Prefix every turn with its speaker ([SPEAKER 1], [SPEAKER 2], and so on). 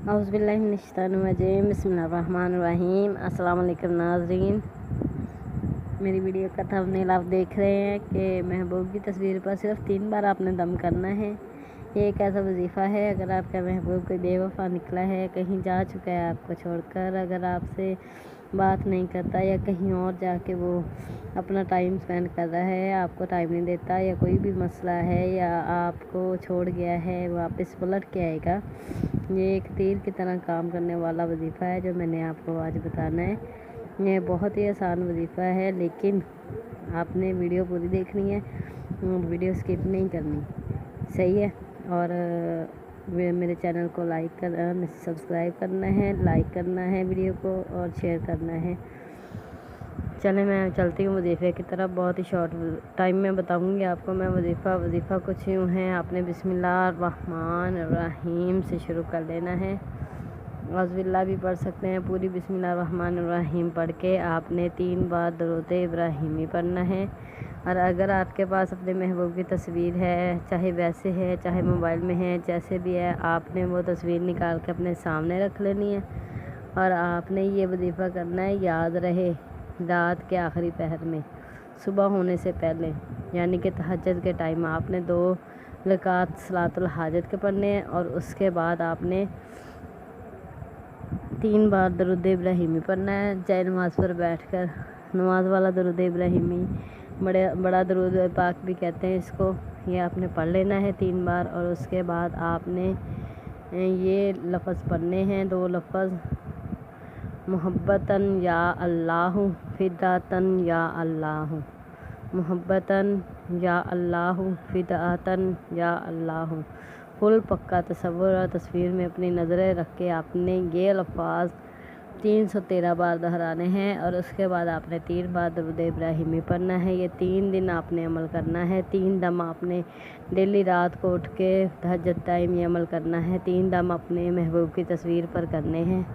[SPEAKER 1] औज़ुबिल्लाहिमिनश्शैतानिर्रजीम बिस्मिल्लाहिर्रहमानिर्रहीम। अस्सलाम वालेकुम नाज़रीन, मेरी वीडियो का थंबनेल आप देख रहे हैं कि महबूब की तस्वीर पर सिर्फ 3 बार आपने दम करना है। ये एक ऐसा वजीफ़ा है, अगर आपका महबूब कोई बेवफा निकला है, कहीं जा चुका है आपको छोड़कर, अगर आपसे बात नहीं करता या कहीं और जाके वो अपना टाइम स्पेंड कर रहा है, आपको टाइम नहीं देता, या कोई भी मसला है या आपको छोड़ गया है, वापस पलट के आएगा, ये एक तीर की तरह काम करने वाला वजीफ़ा है जो मैंने आपको आज बताना है। ये बहुत ही आसान वजीफ़ा है, लेकिन आपने वीडियो पूरी देखनी है, वीडियो स्किप नहीं करनी, सही है। और मेरे चैनल को सब्सक्राइब करना है, लाइक करना है वीडियो को और शेयर करना है। चले मैं चलती हूँ वजीफ़े की तरफ। बहुत ही शॉर्ट टाइम में बताऊँगी आपको मैं वजीफ़ा कुछ यूँ है। आपने बिस्मिल्लाहिर्रहमानिर्रहीम से शुरू कर लेना है। औज़ुबिल्लाह भी पढ़ सकते हैं। पूरी बिस्मिल्लाहिर्रहमानिर्रहीम पढ़ के आपने 3 बार दरूद इब्राहिमी पढ़ना है। और अगर आपके पास अपने महबूब की तस्वीर है, चाहे वैसे है चाहे मोबाइल में है, जैसे भी है, आपने वो तस्वीर निकाल के अपने सामने रख लेनी है। और आपने ये वजीफ़ा करना है, याद रहे, रात के आखिरी पहर में, सुबह होने से पहले, यानी कि तहज्जुद के टाइम आपने 2 रकात सलातुल हाजत के पढ़ने हैं। और उसके बाद आपने 3 बार दरूद इब्राहिमी पढ़ना है, चाहे नमाज़ पर बैठकर। नमाज वाला दरूद इब्राहिमी बड़ा दरूद पाक भी कहते हैं इसको। ये आपने पढ़ लेना है 3 बार। और उसके बाद आपने ये लफ्ज़ पढ़ने हैं, 2 लफ्ज़, मुहब्बतन या अल्लाह, फिदातन या अल्लाह, मुहब्बतन या अल्लाह, फिदातन या अल्लाह। फुल पक्का तसव्वुर और तस्वीर में अपनी नज़रें रख के आपने ये अल्फाज 313 बार दोहराने हैं। और उसके बाद आपने 3 बार दरूद इब्राहिमी पढ़ना है। ये 3 दिन आपने अमल करना है। 3 दम आपने डेली रात को उठ के तहज्जुद टाइम ये अमल करना है। 3 दम अपने महबूब की तस्वीर पर करने हैं।